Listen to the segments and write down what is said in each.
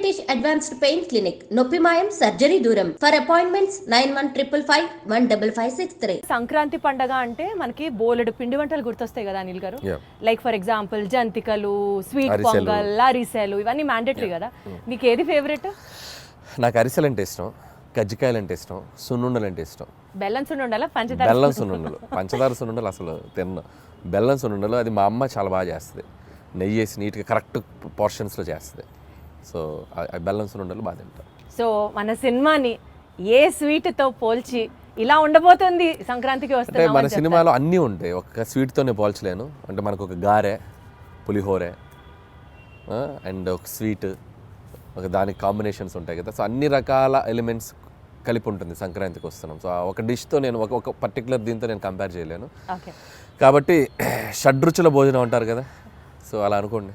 Venkatesh advanced pain clinic, నొప్పి మాయం, surgery దూరం. For appointments 9155515563. సంక్రాంతి పండగ అంటే మనకి బోలెడు పిండి వంటలు గుర్తొస్తాయి కదా అనిల్ గారు. లైక్ ఫర్ ఎగ్జాంపుల్ జంతికలు, స్వీట్ పొంగల్, అరిసెలు ఇవన్నీ మ్యాండేటరీ కదా. మీకు ఏది ఫేవరెట్? నాకు అరిసెలు అంటే ఇష్టం, కజ్జికాయలు అంటే ఇష్టం, సున్నుండలు అంటే ఇష్టం. బెల్లం సున్నుండలా పంచదార? బెల్లం సున్నుండలు. పంచదార సున్నుండలు అసలు తిన్నా. బెల్లం సున్నుండలు అది మా అమ్మ చాలా బాగా చేస్తుంది, నెయ్యి వేసి నీట్గా కరెక్ట్ పోర్షన్స్లో చేస్తుంది. సో బెల్లం సున్నుండలు బాగా తింటాం. సో మన సినిమాని ఏ స్వీట్తో పోల్చి ఇలా ఉండబోతుంది సంక్రాంతికి వస్తే? అంటే మన సినిమాలో అన్నీ ఉంటాయి, ఒక స్వీట్తోనే పోల్చలేను. అంటే మనకు ఒక గారె, పులిహోరే అండ్ ఒక స్వీట్, ఒక దానికి కాంబినేషన్స్ ఉంటాయి కదా. సో అన్ని రకాల ఎలిమెంట్స్ కలిపి ఉంటుంది సంక్రాంతికి వస్తున్నాం. సో ఒక డిష్తో నేను ఒక పర్టికులర్ దీంతో నేను కంపేర్ చేయలేను. కాబట్టి షడ్రుచుల భోజనం అంటారు కదా, సో అలా అనుకోండి.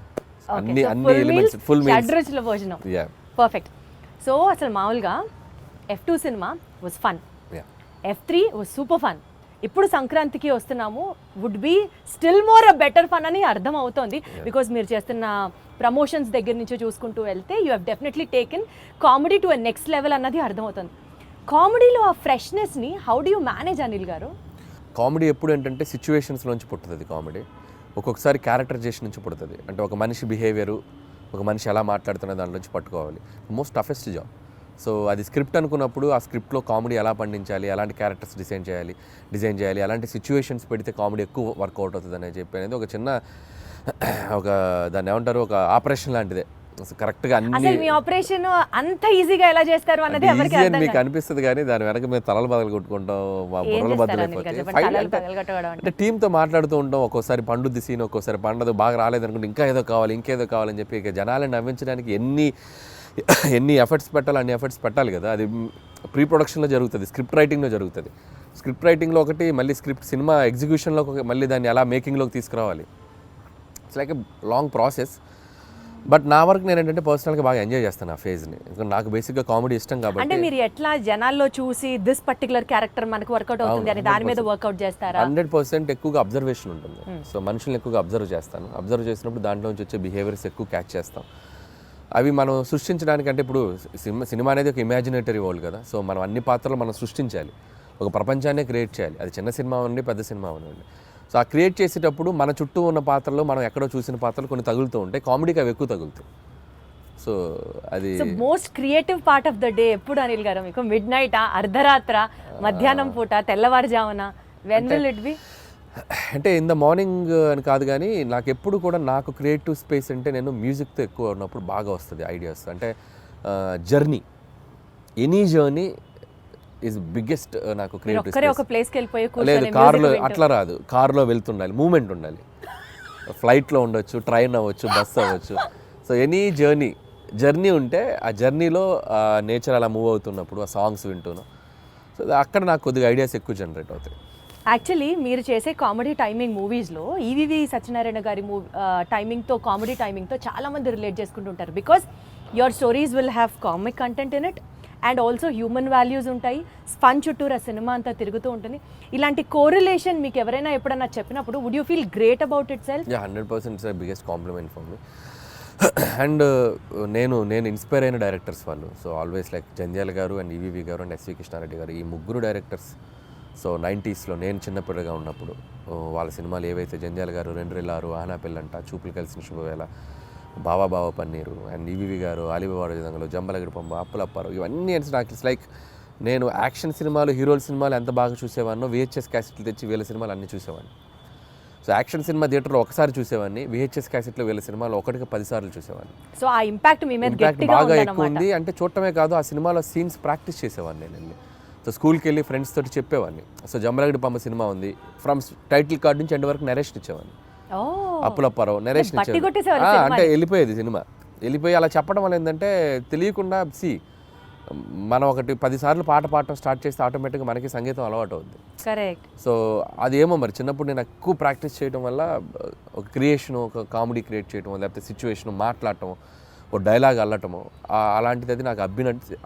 అన్ని ఎలిమెంట్స్ ఫుల్ మీల్స్, షడ్రుచుల భోజనం. పర్ఫెక్ట్. సో అసలు మామూలుగా F2 cinema was fun, F3 was super fun. ఇప్పుడు సంక్రాంతికి వస్తున్నాము, would be still more a better fun అని అర్థం అవుతోంది. బికాజ్ మీరు చేస్తున్న ప్రమోషన్స్ దగ్గర నుంచి చూసుకుంటూ వెళ్తే you have definitely taken comedy to a next level అన్నది అర్థమవుతుంది. కామెడీలో ఆ ఫ్రెష్నెస్ని how do you manage Anil garu? Comedy ఎప్పుడు ఏంటంటే సిచ్యువేషన్స్లోంచి పుట్టుతుంది కామెడీ. ఒక్కొక్కసారి క్యారెక్టరైజేషన్ నుంచి పుడుతుంది. అంటే ఒక మనిషి బిహేవియరు, ఒక మనిషి ఎలా మాట్లాడుతున్న దాని నుంచి పట్టుకోవాలి. Most toughest job. సో అది స్క్రిప్ట్ అనుకున్నప్పుడు ఆ స్క్రిప్ట్లో కామెడీ ఎలా పండించాలి, ఎలాంటి క్యారెక్టర్స్ డిజైన్ చేయాలి, అలాంటి సిచ్యువేషన్స్ పెడితే కామెడీ ఎక్కువ వర్కౌట్ అవుతుంది అని చెప్పి అనేది ఒక చిన్న దాన్ని ఏమంటారు, ఒక ఆపరేషన్ లాంటిదే. కరెక్ట్గా అన్ని మీ ఆపరేషన్ అంత ఈజీగా ఎలా చేస్తారు అన్నది ఎవరికి అర్థం కాదు. మీకు అనిపిస్తుంది కానీ దాని వెనక మేము తలలు బదులు కొట్టుకుంటాం, మా బుర్రలు బదులైపోతాయి. అంటే టీంతో మాట్లాడుతూ ఉంటాం. ఒక్కోసారి పండుద్ది సీన్, ఒక్కోసారి పండదు, బాగా రాలేదనుకుంటే ఇంకేదో కావాలని చెప్పి ఇక జనాలను నవ్వించడానికి ఎన్ని ఎఫర్ట్స్ పెట్టాలి అన్ని ఎఫర్ట్స్ పెట్టాలి కదా. అది ప్రీ ప్రొడక్షన్లో జరుగుతుంది, స్క్రిప్ట్ రైటింగ్లో జరుగుతుంది. స్క్రిప్ట్ రైటింగ్లో ఒకటి, మళ్ళీ సినిమా ఎగ్జిక్యూషన్లో మళ్ళీ దాన్ని ఎలా మేకింగ్లోకి తీసుకురావాలి. It's like a long process. But నా వరకు నేను ఏంటంటే పర్సనల్గా బాగా ఎంజాయ్ చేస్తాను ఆ ఫేజ్ని. నాకు బేసిక్గా కామెడీ ఇష్టం కాబట్టి. అంటే మీరు ఎట్లా జనాల్లో చూసి దిస్ పర్టికులర్ క్యారెక్టర్ మనకు వర్కౌట్ అవుతుంది అని దాని మీద వర్కౌట్ చేస్తారా? 100% ఎక్కువగా అబ్జర్వేషన్ ఉంటుంది. సో మనుషుల్ని ఎక్కువగా అబ్జర్వ్ చేస్తాను. అబ్జర్వ్ చేసినప్పుడు దాంట్లో నుంచి వచ్చే బిహేవియర్స్ ఎక్కువ క్యాచ్ చేస్తాం. అవి మనం సృష్టించడానికి, అంటే ఇప్పుడు సినిమా అనేది ఒక ఇమాజినేటరీ వరల్డ్ కదా. సో మనం అన్ని పాత్రలు మనం సృష్టించాలి, ఒక ప్రపంచాన్ని క్రియేట్ చేయాలి. అది చిన్న సినిమా అవ్వండి, పెద్ద సినిమా అవ్వండి. సో ఆ క్రియేట్ చేసేటప్పుడు మన చుట్టూ ఉన్న పాత్రలు, మనం ఎక్కడో చూసిన పాత్రలు కొన్ని తగులుతూ ఉంటాయి. కామెడీకి అవి ఎక్కువ తగులుతాయి. సో అది most creative part of the day ఎప్పుడు అనిల్ గారు మీకు? మిడ్ నైట్, అర్ధరాత్ర, మధ్యాహ్నం పూట, తెల్లవారుజామున? When will it be? అంటే ఇన్ ద మార్నింగ్ అని కాదు కానీ నాకు ఎప్పుడు కూడా నాకు క్రియేటివ్ స్పేస్ అంటే నేను మ్యూజిక్తో ఎక్కువ ఉన్నప్పుడు బాగా వస్తుంది ఐడియాస్. అంటే journey, any journey is biggest నాకు క్రియేటివ్ స్పేస్. లేదు, కార్లో అట్లా రాదు. కార్లో వెళ్తుండాలి, మూమెంట్ ఉండాలి. ఫ్లైట్లో ఉండొచ్చు, ట్రైన్ అవ్వచ్చు, బస్ అవ్వచ్చు. సో ఎనీ జర్నీ ఉంటే ఆ జర్నీలో నేచర్ అలా మూవ్ అవుతున్నప్పుడు ఆ సాంగ్స్ వింటున్నాం. సో అక్కడ నాకు కొద్దిగా ఐడియాస్ ఎక్కువ జనరేట్ అవుతాయి. యాక్చువల్లీ మీరు చేసే కామెడీ టైమింగ్ మూవీస్లో ఈవీవి సత్యనారాయణ గారి టైమింగ్తో, కామెడీ టైమింగ్తో చాలామంది రిలేట్ చేసుకుంటుంటారు. Because your stories will have comic content in it and also human values ఉంటాయి. ఫన్ చుట్టూరు ఆ సినిమా అంతా తిరుగుతూ ఉంటుంది. ఇలాంటి కోరిలేషన్ మీకు ఎవరైనా ఎప్పుడన్నా చెప్పినప్పుడు would you feel great about itself? 100% it's biggest compliment for me. And నేను ఇన్స్పైర్ అయిన డైరెక్టర్స్ వాళ్ళు. So always like Jandhyala garu and EVV గారు అండ్ ఎస్వి కృష్ణారెడ్డి గారు, ఈ ముగ్గురు డైరెక్టర్స్. సో 90sలో నేను చిన్నపిల్లగా ఉన్నప్పుడు వాళ్ళ సినిమాలు ఏవైతే, జంధ్యాల గారు 2 ఆనా పెళ్ళంట, చూపులు కలిసిన శుభవేళ, బావా పన్నీరు, అండ్ ఈవీవి గారు ఆలిబాబా జంగలో, జంబలగడి పంప, అప్పులప్పారు, ఇవన్నీ నాకు ఇట్స్ లైక్ నేను యాక్షన్ సినిమాలు, హీరోల సినిమాలు ఎంత బాగా చూసేవాడినో VHS క్యాసెట్లు తెచ్చి వీళ్ళ సినిమాలు అన్నీ చూసేవాడిని. సో యాక్షన్ సినిమా థియేటర్లో ఒకసారి చూసేవాడిని, VHS క్యాసెట్లో వీళ్ళ సినిమాలు 1-10 సార్లు చూసేవాడిని. సో ఆ ఇంపాక్ట్ మీ మీద బాగా ఎక్కువ ఉంది. అంటే చూడటమే కాదు, ఆ సినిమాలో సీన్స్ ప్రాక్టీస్ చేసేవాడిని నేను వెళ్ళి. సో స్కూల్కి వెళ్ళి ఫ్రెండ్స్ తోటి చెప్పేవాడిని. సో జంబలగడి పంప సినిమా ఉంది, ఫ్రమ్ టైటిల్ కార్డ్ నుంచి ఎండ్ వరకు నరేషన్ ఇచ్చేవాడిని. అప్పులప్పారావు నరేషన్ ఇచ్చేవాడిని. అంటే వెళ్ళిపోయేది సినిమా, వెళ్ళిపోయి అలా చెప్పడం వల్ల ఏంటంటే తెలియకుండా మనం 10 సార్లు పాట పాడటం స్టార్ట్ చేస్తే ఆటోమేటిక్గా మనకి సంగీతం అలవాటు అవుద్ది. కరెక్ట్. సో అదేమో మరి చిన్నప్పుడు నేను ఎక్కువ ప్రాక్టీస్ చేయడం వల్ల ఒక క్రియేషన్, ఒక కామెడీ క్రియేట్ చేయడం, లేకపోతే సిచ్యువేషన్ మాట్లాడటం, ఒక డైలాగ్ అల్లటము, అలాంటిది అది నాకు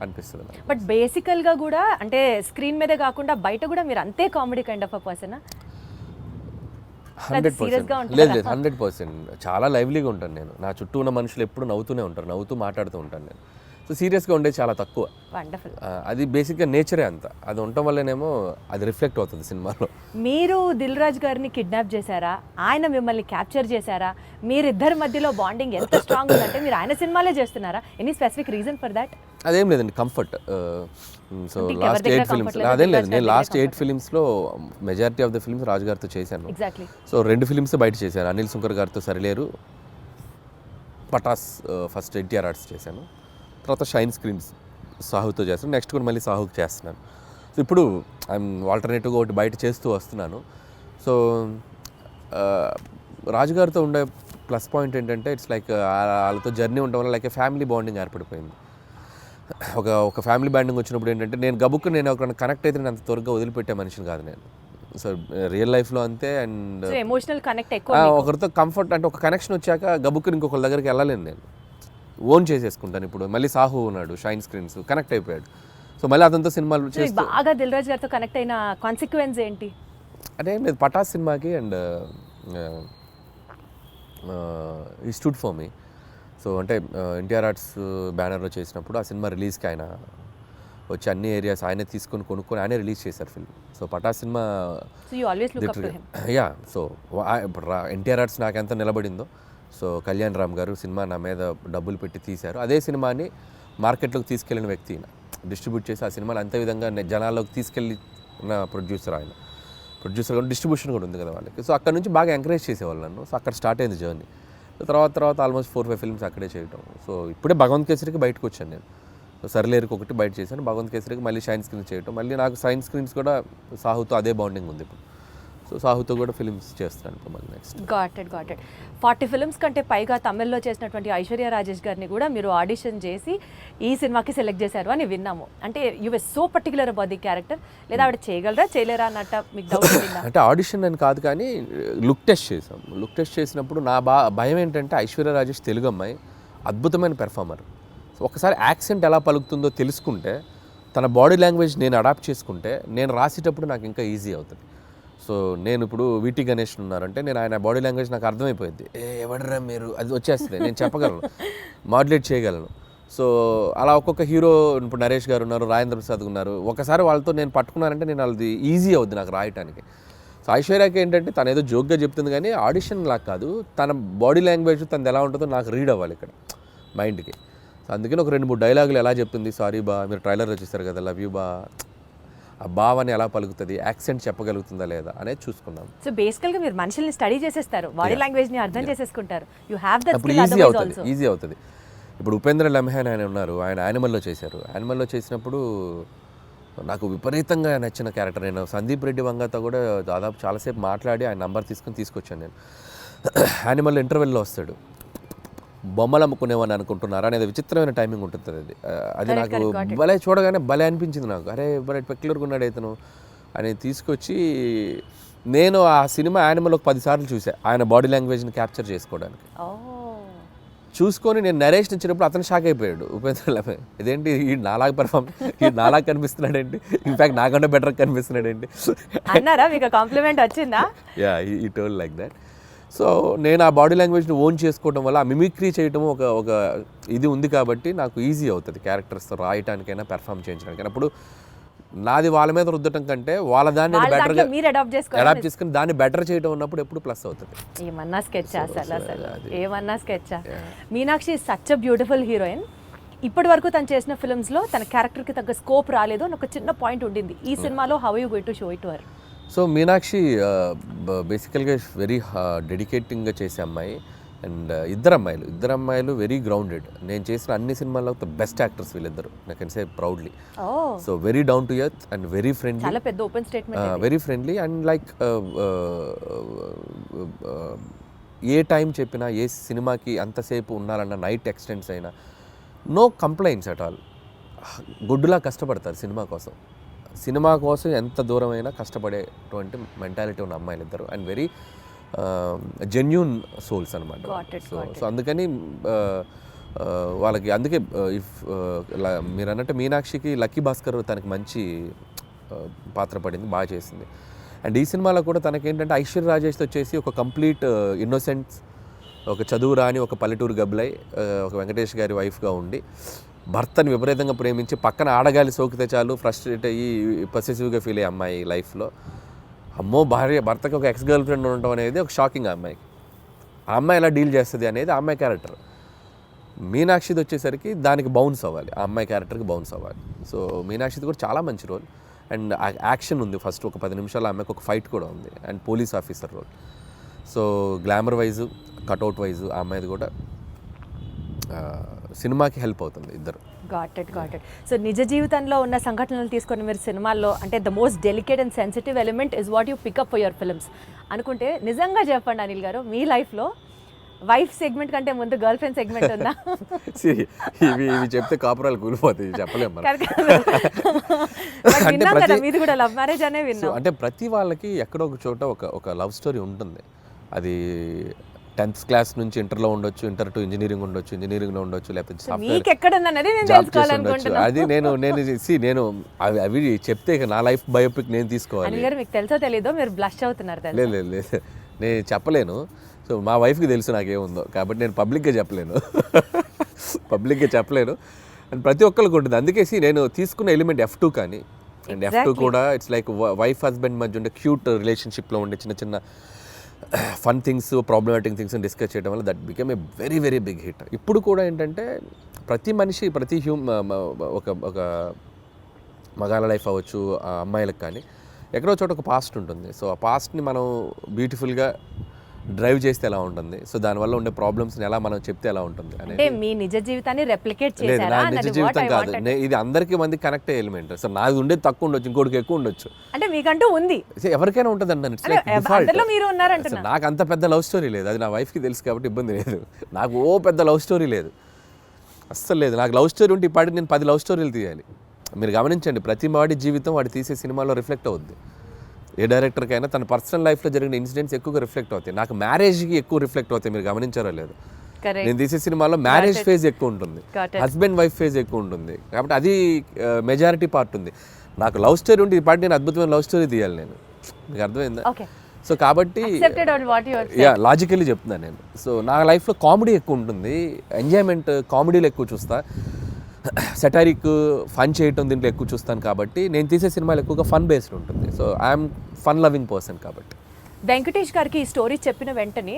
అనిపిస్తుంది. బట్ బేసికల్గా కూడా అంటే స్క్రీన్ మీదే కాకుండా బయట కూడా మీరు అంతే కామెడీ కైండ్ ఆఫ్ అ పర్సనా? 100%. లేదు 100%. చాలా లైవ్లీగా ఉంటాను నేను. నా చుట్టూ ఉన్న మనుషులు ఎప్పుడు నవ్వుతూనే ఉంటారు, నవ్వుతూ మాట్లాడుతూ ఉంటాను నేను. సో సీరియస్గా ఉండేది చాలా తక్కువ. వండర్ఫుల్. అది బేసిక్గా నేచరే అంత, అది ఉండటం వల్లనేమో అది రిఫ్లెక్ట్ అవుతుంది సినిమాలో. మీరు దిల్ రాజు గారిని కిడ్నాప్ చేశారా, ఆయన మిమ్మల్ని క్యాప్చర్ చేశారా, మీరిద్దరి మధ్యలో బాండింగ్ ఎంత స్ట్రాంగ్ ఉందంటే మీరు ఆయన సినిమాలే చేస్తున్నారా? Any specific reason for that? అదేం లేదండి, కంఫర్ట్. సో లాస్ట్ 8 ఫిలిమ్స్ అదేం లేదు, నేను లాస్ట్ 8 ఫిలిమ్స్లో majority of the films Raju గారితో చేశాను. ఎగ్జాక్ట్లీ. సో 2 ఫిలిమ్స్ బయట చేశాను, అనిల్ సుంకర్ గారితో సరిలేరు, పటాస్ ఫస్ట్ ఎన్టీఆర్ ఆర్ట్స్ చేశాను, తర్వాత షైన్ స్క్రీన్స్ సాహుతో చేస్తాను, నెక్స్ట్ కూడా మళ్ళీ సాహుకి చేస్తున్నాను. సో ఇప్పుడు ఐఎమ్ ఆల్టర్నేటివ్గా ఒకటి బయట చేస్తూ వస్తున్నాను. సో రాజుగారితో ఉండే ప్లస్ పాయింట్ ఏంటంటే ఇట్స్ లైక్ వాళ్ళతో జర్నీ ఉండడం వల్ల లైక్ ఫ్యామిలీ బాండింగ్ ఏర్పడిపోయింది. ఒక ఫ్యామిలీ బాండింగ్ వచ్చినప్పుడు ఏంటంటే నేను ఒక కనెక్ట్ అయితే నేను అంత త్వరగా వదిలిపెట్టే మనిషిని కాదు నేను. సో రియల్ లైఫ్లో అంతే. అండ్ ఎమోషనల్ కనెక్ట్ ఎక్కువ, ఒకరితో కంఫర్ట్ అంటే ఒక కనెక్షన్ వచ్చాక గబుక్కుని ఇంకొకరి దగ్గరికి వెళ్ళలేను, నేను ఓన్ చేసేసుకుంటాను. ఇప్పుడు మళ్ళీ సాహు ఉన్నాడు, షైన్ స్క్రీన్స్ కనెక్ట్ అయిపోయాడు. సో మళ్ళీ అతనితో సినిమాలు చేస్తూ బాగా దిల్ రాజు గారితో కనెక్ట్ అయిన కాన్సిక్వెన్స్ ఏంటి అంటే ఏం లేదు, పటాస్ సినిమాకి అండ్ ఈ స్టూడ్ ఫర్ మీ. సో అంటే ఎన్టీఆర్ ఆర్ట్స్ బ్యానర్లో చేసినప్పుడు ఆ సినిమా రిలీజ్కి ఆయన వచ్చి అన్ని ఏరియాస్ ఆయనే తీసుకొని కొనుక్కొని ఆయనే రిలీజ్ చేశారు film. So Pataas cinema ya. So ఇప్పుడు ఎన్టీఆర్ ఆర్ట్స్ నాకు ఎంత నిలబడిందో, సో కళ్యాణ్ రామ్ గారు సినిమా నా మీద డబ్బులు పెట్టి తీశారు. అదే సినిమాని మార్కెట్లోకి తీసుకెళ్ళిన వ్యక్తి, డిస్ట్రిబ్యూట్ చేసి ఆ సినిమాని అంతే విధంగా జనాల్లోకి తీసుకెళ్ళిన ప్రొడ్యూసర్ ఆయన. ప్రొడ్యూసర్ కూడా డిస్ట్రిబ్యూషన్ కూడా ఉంది కదా వాళ్ళకి. సో అక్కడ నుంచి బాగా ఎంకరేజ్ చేసేవాళ్ళు నన్ను. సో అక్కడ స్టార్ట్ అయింది జర్నీ. తర్వాత ఆల్మోస్ట్ 4-5 ఫిల్మ్స్ అక్కడే చేయటం. సో ఇప్పుడే భగవంత్ కేసరికి బయటకు వచ్చాను నేను. సో సరిలేరుకి ఒకటి బయట చేశాను, భగవంత్ కేసరికి మళ్ళీ షైన్ స్క్రీన్స్ చేయటం. మళ్ళీ నాకు షైన్ స్క్రీన్స్ కూడా సాహుతో అదే బాండింగ్ ఉంది ఇప్పుడు. సో సాహుతో కూడా ఫిల్మ్స్ చేస్తాను ఇప్పుడు మళ్ళీ నెక్స్ట్. గాట్ ఇట్ 40 ఫిల్మ్స్ కంటే పైగా తమిళ్లో చేసినటువంటి ఐశ్వర్య రాజేష్ గారిని కూడా మీరు ఆడిషన్ చేసి ఈ సినిమాకి సెలెక్ట్ చేశారు అని విన్నాము. అంటే you were so particular about the character, లేదా ఆవిడ చేయగలరా చేయలేరా అన్నట్ట మీకు డౌట్ ఉందా? అంటే ఆడిషన్ అని కాదు కానీ లుక్ టెస్ట్ చేసాం. లుక్ టెస్ట్ చేసినప్పుడు నా భయం ఏంటంటే ఐశ్వర్య రాజేష్ తెలుగు అమ్మాయి, అద్భుతమైన పెర్ఫార్మర్. ఒకసారి యాక్సెంట్ ఎలా పలుకుతుందో తెలుసుకుంటే, తన బాడీ లాంగ్వేజ్ నేను అడాప్ట్ చేసుకుంటే నేను రాసేటప్పుడు నాకు ఇంకా ఈజీ అవుతుంది. సో నేను ఇప్పుడు వీటి గణేష్ ఉన్నారంటే నేను ఆయన బాడీ లాంగ్వేజ్ నాకు అర్థమైపోయింది, ఎవడరా మీరు, అది వచ్చేస్తుంది, నేను చెప్పగలను, మాడ్యులేట్ చేయగలను. సో అలా ఒక్కొక్క హీరో, ఇప్పుడు నరేష్ గారు ఉన్నారు, రాజేంద్ర ప్రసాద్ ఉన్నారు, ఒకసారి వాళ్ళతో నేను పట్టుకున్నానంటే నేను అది ఈజీ అవుద్ది నాకు రాయటానికి. సో ఐశ్వర్యకి ఏంటంటే తను ఏదో జోక్గా చెప్తుంది కానీ ఆడిషన్ లాగా కాదు, తన బాడీ లాంగ్వేజ్ తనది ఎలా ఉంటుందో నాకు రీడ్ అవ్వాలి ఇక్కడ మైండ్కి. సో అందుకని ఒక 2-3 డైలాగులు ఎలా చెప్తుంది, సారీ బా, మీరు ట్రైలర్లో చూస్తారు కదా, లవ్ యూ బా, ఆ భావాన్ని ఎలా పలుకుతుంది, యాక్సెంట్ చెప్పగలుగుతుందా లేదా అనేది చూసుకున్నాం. సో బేసికల్గా మీరు మనుషుల్ని స్టడీ చేసేస్తారు, బాడీ లాంగ్వేజ్ని అర్థం చేసేసుకుంటారు. You have that skill, easy అవుతుంది. ఇప్పుడు ఉపేంద్ర లమ్హాన్ ఆయన ఉన్నారు, ఆయన యానిమల్లో చేశారు. యానిమల్లో చేసినప్పుడు నాకు విపరీతంగా నచ్చిన క్యారెక్టర్. నేను సందీప్ రెడ్డి వంగతో కూడా దాదాపు చాలాసేపు మాట్లాడి ఆయన నంబర్ తీసుకొచ్చాను నేను. యానిమల్ ఇంటర్వెల్లో వస్తాడు, బొమ్మలు అమ్ముకునేవాడిని అనుకుంటున్నారా అనేది విచిత్రమైన టైమింగ్ ఉంటుంది. అది నాకు భలే, చూడగానే భలే అనిపించింది నాకు. అరే భలే పెక్యులర్గా ఉన్నాడు ఇతను అని తీసుకొచ్చి, నేను ఆ సినిమా యానిమల్ ఒక 10 సార్లు చూసాను ఆయన బాడీ లాంగ్వేజ్ని క్యాప్చర్ చేసుకోవడానికి. చూసుకొని నేను నరేషన్ ఇచ్చినప్పుడు అతను షాక్ అయిపోయాడు, ఉపేంద్ర లమ్హాన్, ఇదేంటి ఈ నాలాగా కనిపిస్తున్నాడు ఏంటి, ఇన్ఫ్యాక్ట్ నాకంటే బెటర్ కనిపిస్తున్నాడు ఏంటి అన్నారా? మీకు కాంప్లిమెంట్ వచ్చిందా? యా, ఈ టోల్ లైక్ దట్. సో నేను ఆ బాడీ లాంగ్వేజ్ని ఓన్ చేసుకోవడం వల్ల, ఆ మిమిక్రీ చేయడం ఒక ఇది ఉంది కాబట్టి నాకు ఈజీ అవుతుంది క్యారెక్టర్స్తో రాయటానికైనా పెర్ఫామ్ చేయించడానికైనా. అప్పుడు నాది వాళ్ళ మీద రుద్దటం కంటే వాళ్ళ దాన్ని బెటర్గా అడాప్ట్ చేసుకుని దాన్ని బెటర్ చేయడం ఉన్నప్పుడు ఎప్పుడు ప్లస్ అవుతుంది. ఏమన్నా స్కెచ్ ఏమన్నా sketch. Meenakshi is such a beautiful heroine. ఇప్పటి వరకు తను చేసిన ఫిల్మ్స్లో తన క్యారెక్టర్కి తగ్గ స్కోప్ రాలేదు అని ఒక చిన్న పాయింట్ ఉండింది. ఈ సినిమాలో how you going to show it to her? So Meenakshi బేసికల్గా వెరీ డెడికేటింగ్గా చేసే అమ్మాయి. అండ్ ఇద్దరు అమ్మాయిలు వెరీ గ్రౌండెడ్. నేను చేసిన అన్ని సినిమాల్లో బెస్ట్ యాక్టర్స్ వీళ్ళిద్దరు, I can say proudly. So very down to earth and very friendly, చాలా పెద్ద open statement, very friendly. And like A time చెప్పినా, ఏ సినిమాకి అంతసేపు ఉండాలన్నా, నైట్ ఎక్స్టెండ్స్ అయినా, నో కంప్లైంట్స్ అట్ ఆల్. గుడ్డులా కష్టపడతారు సినిమా కోసం ఎంత దూరమైనా కష్టపడేటువంటి మెంటాలిటీ ఉన్న అమ్మాయిలు ఇద్దరు. అండ్ వెరీ జెన్యూన్ సోల్స్ అనమాట. సో అందుకని వాళ్ళకి, అందుకే ఇఫ్ మీరు అన్నట్టు మీనాక్షికి లక్కీ భాస్కర్ తనకి మంచి పాత్ర పడింది, బాగా చేసింది. అండ్ ఈ సినిమాలో కూడా తనకేంటంటే ఐశ్వర్య రాజేష్తో వచ్చేసి ఒక కంప్లీట్ ఇన్నోసెంట్స్, ఒక చదువు రాని ఒక పల్లెటూరు గబ్బలై ఒక వెంకటేష్ గారి వైఫ్గా ఉండి భర్తని విపరీతంగా ప్రేమించి పక్కన ఆడగాలి సోకితే చాలు ఫ్రస్ట్రేట్ అయ్యి పొసెసివ్గా ఫీల్ అయ్యే అమ్మాయి లైఫ్లో అమ్మో భర్తకి ఒక ఎక్స్ గర్ల్ ఫ్రెండ్ ఉండటం అనేది ఒక షాకింగ్ ఆ అమ్మాయికి. ఆ అమ్మాయి ఎలా డీల్ చేస్తుంది అనేది ఆ అమ్మాయి క్యారెక్టర్. మీనాక్షిది వచ్చేసరికి దానికి బౌన్స్ అవ్వాలి, ఆ అమ్మాయి క్యారెక్టర్కి బౌన్స్ అవ్వాలి. సో మీనాక్షిది కూడా చాలా మంచి రోల్ అండ్ యాక్షన్ ఉంది. ఫస్ట్ ఒక 10 నిమిషాలు అమ్మాయికి ఒక ఫైట్ కూడా ఉంది and police officer role. So glamour wise cutout wise ఆ అమ్మాయిది కూడా సినిమాకి హెల్ప్ అవుతుంది ఇద్దరు. Got it. సో నిజ జీవితంలో ఉన్న సంఘటనలు తీసుకొని మీరు సినిమాల్లో అంటే the most delicate and sensitive element is what you pick up for your films అనుకుంటే నిజంగా చెప్పండి అనిల్ గారు, మీ లైఫ్లో వైఫ్ సెగ్మెంట్ కంటే ముందు గర్ల్ ఫ్రెండ్ సెగ్మెంట్ ఉందా? ఇవి చెప్తే కాపురాలు కూలిపోతాయి, చెప్పలేము. మీది కూడా లవ్ మ్యారేజ్ అనే విన్నాం. అంటే ప్రతి వాళ్ళకి ఎక్కడో ఒక చోట ఒక లవ్ స్టోరీ ఉంటుంది. అది 10th క్లాస్ నుంచి ఇంటర్లో ఉండొచ్చు, ఇంటర్ టు ఇంజనీరింగ్ ఉండొచ్చు, ఇంజనీరింగ్లో ఉండొచ్చు, లేకపోతే అది నేను అవి చెప్తే నా లైఫ్ బయోపిక్ నేను తీసుకోవాలి. మీకు తెలుసో తెలీదో మీరు బ్లష్ అవుతున్నారు. లేదు నేను చెప్పలేను. సో మా వైఫ్కి తెలుసు నాకేముందో, కాబట్టి నేను పబ్లిక్గా చెప్పలేను అండ్ ప్రతి ఒక్కరికి ఉంటుంది. అందుకే నేను తీసుకున్న ఎలిమెంట్ F2 కానీ అండ్ F2 కూడా ఇట్స్ లైక్ వైఫ్ హస్బెండ్ మధ్య ఉండే క్యూట్ రిలేషన్షిప్లో ఉండే చిన్న చిన్న fun things, problematic things discuss చేయడం వల్ల that become a very very big hit. ఇప్పుడు కూడా ఏంటంటే ప్రతి మనిషి ఒక మగాళ్ళ లైఫ్ అవ్వచ్చు, అమ్మాయిలకు కానీ ఎక్కడో చోట ఒక పాస్ట్ ఉంటుంది. సో ఆ పాస్ట్ని మనం బ్యూటిఫుల్గా డ్రైవ్ చేస్తే ఎలా ఉంటుంది, సో దానివల్ల ఉండే ప్రాబ్లమ్స్ని ఎలా మనం చెప్తే ఎలా ఉంటుంది అంటే మీ నిజ జీవితాన్ని రెప్లికేట్ చేశారా? నా నిజ జీవితం కాదు, ఇది అందరికీ మంది కనెక్ట్ అయ్యే ఎలిమెంట్. సో నాది ఉండేది తక్కువ ఉండొచ్చు, ఇంకోటికి ఎక్కువ ఉండొచ్చు. అంటే మీకంటూ ఉంది, ఎవరికైనా ఉంటుంది అన్న. నాకు అంత పెద్ద లవ్ స్టోరీ లేదు, అది నా వైఫ్కి తెలుసు కాబట్టి ఇబ్బంది లేదు. నాకు పెద్ద లవ్ స్టోరీ లేదు, అస్సలు లేదు. నాకు లవ్ స్టోరీ ఉంటే ఇప్పటికి నేను 10 లవ్ స్టోరీలు తీయాలి. మీరు గమనించండి, ప్రతి వాడి జీవితం వాడు తీసే సినిమాలో రిఫ్లెక్ట్ అవుద్ది. ఏ డైరెక్టర్కైనా తన పర్సనల్ లైఫ్లో జరిగిన ఇన్సిడెంట్స్ ఎక్కువగా రిఫ్లెక్ట్ అవుతాయి. నాకు మ్యారేజ్కి ఎక్కువ రిఫ్లెక్ట్ అవుతాయి. మీరు గమనించారో లేదు, నేను తీసే సినిమాలో మ్యారేజ్ ఫేజ్ ఎక్కువ ఉంటుంది, హస్బెండ్ వైఫ్ ఫేజ్ ఎక్కువ ఉంటుంది. కాబట్టి అది మెజారిటీ పార్ట్ ఉంది. నాకు లవ్ స్టోరీ ఉంటే ఈ పార్ట్ నేను అద్భుతమైన లవ్ స్టోరీ తీయాలి. నేను మీకు అర్థమైందా? సో కాబట్టి లాజికల్లీ చెప్తున్నాను నేను. సో నా లైఫ్లో కామెడీ ఎక్కువ ఉంటుంది, ఎంజాయ్మెంట్ కామెడీలో ఎక్కువ చూస్తా, సెటారిక్ ఫన్ చేయటం దీంట్లో ఎక్కువ చూస్తాను. కాబట్టి నేను తీసే సినిమాలు ఎక్కువగా ఫన్ బేస్డ్ ఉంటుంది. So I'm fun loving person. కాబట్టి వెంకటేష్ గారికి ఈ స్టోరీ చెప్పిన వెంటనే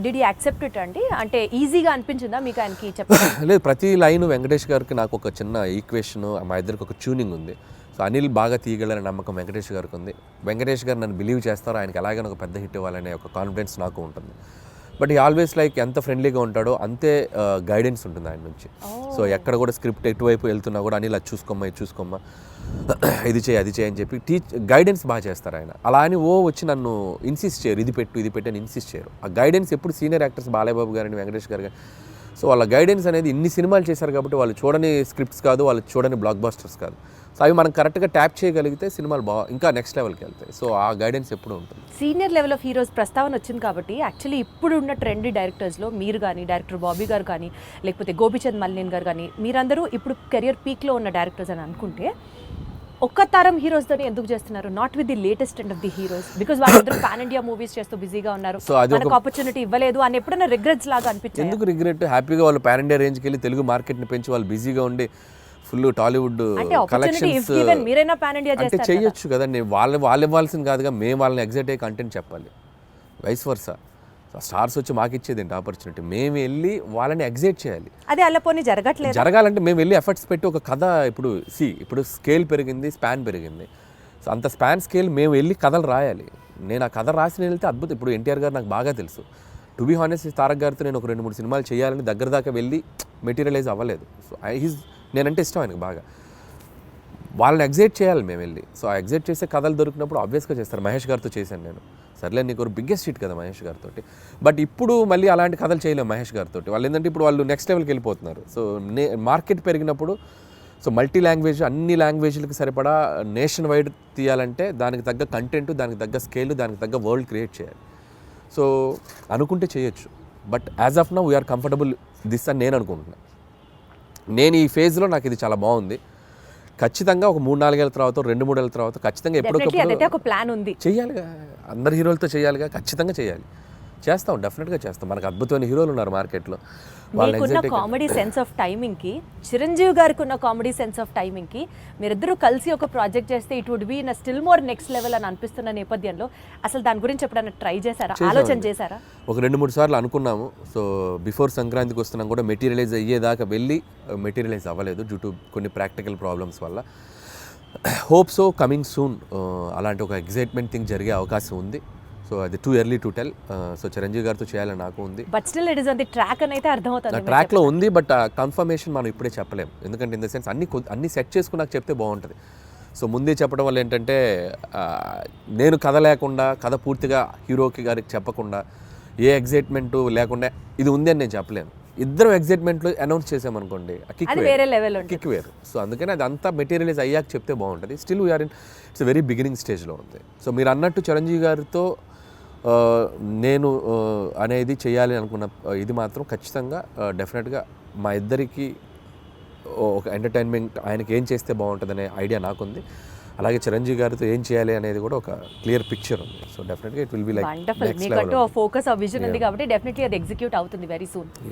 డిడ్ యూ యాక్సెప్ట్ ఇట్ అండి? అంటే ఈజీగా అనిపించిందా మీకు ఆయనకి చెప్పడం? లేదు, ప్రతి లైన్ వెంకటేష్ గారికి నాకు ఒక చిన్న ఈక్వేషన్, మా ఇద్దరికి ఒక ట్యూనింగ్ ఉంది. సో అనిల్ బాగా తీయగలనే నమ్మకం వెంకటేష్ గారికి ఉంది. వెంకటేష్ గారు నన్ను బిలీవ్ చేస్తారో, ఆయనకి ఎలాగైనా ఒక పెద్ద హిట్ ఇవ్వాలనే ఒక కాన్ఫిడెన్స్ నాకు ఉంటుంది. బట్ ఈ ఆల్వేస్ లైక్ ఎంత ఫ్రెండ్లీగా ఉంటాడో అంతే గైడెన్స్ ఉంటుంది ఆయన నుంచి. సో ఎక్కడ కూడా స్క్రిప్ట్ ఎటువైపు వెళ్తున్నా కూడా అనిల్ అది చూసుకోమ్మా, ఇది చూసుకోమ్మా, ఇది చేయి, అది చేయి అని చెప్పి గైడెన్స్ బాగా చేస్తారు ఆయన. అలా అని వచ్చి నన్ను ఇన్సిస్ట్ చేయరు, ఇది పెట్టు అని ఇన్సిస్ట్ చేయరు. ఆ గైడెన్స్ ఎప్పుడు సీనియర్ యాక్టర్స్ బాలయ్యబాబు గారిని, వెంకటేష్ గారు కానీ, సో వాళ్ళ గైడెన్స్ అనేది ఇన్ని సినిమాలు చేశారు కాబట్టి వాళ్ళు చూడని స్క్రిప్ట్స్ కాదు, వాళ్ళు చూడని బ్లాక్ బస్టర్స్ కాదు. సో అవి మనం కరెక్ట్గా ట్యాప్ చేయగలిగితే సినిమాలు ఇంకా నెక్స్ట్ లెవెల్కి వెళ్తాయి. సో ఆ గైడెన్స్ ఎప్పుడు ఉంటుంది. సీనియర్ లెవెల్ ఆఫ్ హీరోస్ ప్రస్తావన వచ్చింది కాబట్టి యాక్చువల్లీ ఇప్పుడు ఉన్న ట్రెండీ డైరెక్టర్స్లో మీరు కానీ, డైరెక్టర్ బాబీ గారు కానీ, లేకపోతే గోపిచంద్ మల్లిన్ గారు కానీ, మీరందరూ ఇప్పుడు కెరియర్ పీక్లో ఉన్న డైరెక్టర్స్ అని అనుకుంటే ఒక్క తరం హీరోస్తో ఎందుకు చేస్తున్నారు? Not with the latest and of the heroes, because వాళ్ళందరూ పాన్ ఇండియా మూవీస్ చేస్తూ బిజీగా ఉన్నారు, మనకు ఆపర్చునిటీ ఇవ్వలేదు అని ఎప్పుడైనా రిగ్రెట్స్ లాగా అనిపించింది? ఎందుకు రిగ్రెట్? హ్యాపీగా వాళ్ళు పాన్ ఇండియా రేంజ్కి వెళ్ళి తెలుగు మార్కెట్ని పెంచి వాళ్ళు బిజీగా ఉండి ఫుల్ టాలీవుడ్ కలెక్షన్స్ అంటే చేయొచ్చు కదండి. వాళ్ళు ఇవ్వాల్సింది కాదుగా, మేము వాళ్ళని ఎగ్జైట్ అయ్యే కంటెంట్ చెప్పాలి. వైస్ వర్సా, స్టార్స్ వచ్చి మాకు ఇచ్చేది ఏంటి ఆపర్చునిటీ? మేము వెళ్ళి వాళ్ళని ఎగ్జైట్ చేయాలి. అదే అలా పోనీ జరగాలంటే మేము వెళ్ళి ఎఫర్ట్స్ పెట్టి ఒక కథ, ఇప్పుడు స్కేల్ పెరిగింది, స్పాన్ పెరిగింది. సో అంత స్పాన్ స్కేల్ మేము వెళ్ళి కథలు రాయాలి. నేను ఆ కథ రాసి వెళ్తే అద్భుతం. ఇప్పుడు ఎన్టీఆర్ గారు నాకు బాగా తెలుసు. టు బీ హానెస్ట్, తారక్ గారితో నేను ఒక 2-3 సినిమాలు చేయాలని దగ్గర దాకా వెళ్ళి మెటీరియలైజ్ అవ్వలేదు. సో నేనంటే ఇష్టం ఆయనకు బాగా. వాళ్ళని ఎగ్జైట్ చేయాలి మేము వెళ్ళి. సో ఆ ఎగ్జైట్ చేసే కథలు దొరికినప్పుడు ఆబ్వియస్గా చేస్తారు. మహేష్ గారితో చేశాను నేను. సర్లే, నీకు ఒక బిగ్గెస్ట్ హిట్ కదా మహేష్ గారితో. బట్ ఇప్పుడు మళ్ళీ అలాంటి కథలు చేయలేము మహేష్ గారితో. వాళ్ళు ఏంటంటే ఇప్పుడు వాళ్ళు నెక్స్ట్ లెవెల్కి వెళ్ళిపోతున్నారు. సో మార్కెట్ పెరిగినప్పుడు, సో మల్టీ లాంగ్వేజ్, అన్ని లాంగ్వేజ్లకు సరిపడా నేషన్ వైడ్ తీయాలంటే దానికి తగ్గ కంటెంట్, దానికి తగ్గ స్కేల్, దానికి తగ్గ వరల్డ్ క్రియేట్ చేయాలి. సో అనుకుంటే చేయొచ్చు. But as of now we are comfortable this అని నేను అనుకుంటున్నాను. నేను ఈ ఫేజ్లో నాకు ఇది చాలా బాగుంది. ఖచ్చితంగా ఒక 3-4 ఏళ్ళ తర్వాత, 2-3 ఏళ్ళ తర్వాత ఖచ్చితంగా ఎప్పుడొకప్పుడు ప్లాన్ ఉంది, చేయాలిగా. అందరు హీరోలతో చేయాలిగా, ఖచ్చితంగా చేయాలి. చేస్తాం, డెఫినెట్గా చేస్తాం. మనకు అద్భుతమైన హీరోలు ఉన్నారు మార్కెట్లో. మీకున్న కామెడీ సెన్స్ ఆఫ్ టైమింగ్కి, చిరంజీవి గారికి ఉన్న కామెడీ సెన్స్ ఆఫ్ టైమింగ్కి మీరిద్దరూ కలిసి ఒక ప్రాజెక్ట్ చేస్తే it would be in still more next level అని అనిపిస్తున్న నేపథ్యంలో అసలు దాని గురించి ఎప్పుడైనా ట్రై చేశారా, ఆలోచన చేశారా? ఒక 2-3 సార్లు అనుకున్నాము. సో బిఫోర్ సంక్రాంతికి వస్తున్నాం కూడా మెటీరియలైజ్ అయ్యేదాకా వెళ్ళి మెటీరియలైజ్ అవ్వలేదు డ్యూ టు కొన్ని ప్రాక్టికల్ ప్రాబ్లమ్స్ వల్ల. హోప్ సో కమింగ్ సూన్ అలాంటి ఒక ఎగ్జైట్మెంట్ థింగ్ జరిగే అవకాశం ఉంది. సో అది too early to tell. So Chiranjeevi గారితో చేయాలని నాకు ఉంది. But still it is on the track అని అయితే అర్థమవుతుంది. ట్రాక్లో ఉంది, బట్ కన్ఫర్మేషన్ మనం ఇప్పుడే చెప్పలేము. ఎందుకంటే ఇన్ ద సెన్స్ అన్ని సెట్ చేసుకుని నాకు చెప్తే బాగుంటుంది. సో ముందే చెప్పడం వల్ల ఏంటంటే నేను కథ లేకుండా, కథ పూర్తిగా హీరోకి గారికి చెప్పకుండా, ఏ ఎగ్జైట్మెంట్ లేకుండా ఇది ఉంది అని నేను చెప్పలేను. ఇద్దరు ఎగ్జైట్మెంట్లు అనౌన్స్ చేసామనుకోండి, కిక్ వేరు. సో అందుకని అది అంతా మెటీరియలైజ్ అయ్యాక చెప్తే బాగుంటుంది. Still we are in its very beginning స్టేజ్లో ఉంది. సో మీరు అన్నట్టు చిరంజీవి గారితో నేను అనేది చేయాలి అనుకున్న ఇది మాత్రం ఖచ్చితంగా డెఫినెట్గా మా ఇద్దరికి ఒక ఎంటర్టైన్మెంట్, ఆయనకి ఏం చేస్తే బాగుంటుంది అనే ఐడియా నాకుంది. అలాగే చిరంజీవి గారితో ఏం చేయాలి అనేది కూడా ఒక క్లియర్ పిక్చర్ ఉంది. సో డెఫినెట్గా it will be like wonderful. మీకంటూ ఫోకస్ ఆ విజన్ ఉంది కాబట్టి డెఫినెట్లీ అది ఎగ్జిక్యూట్ అవుతుంది వెరీ సూన్.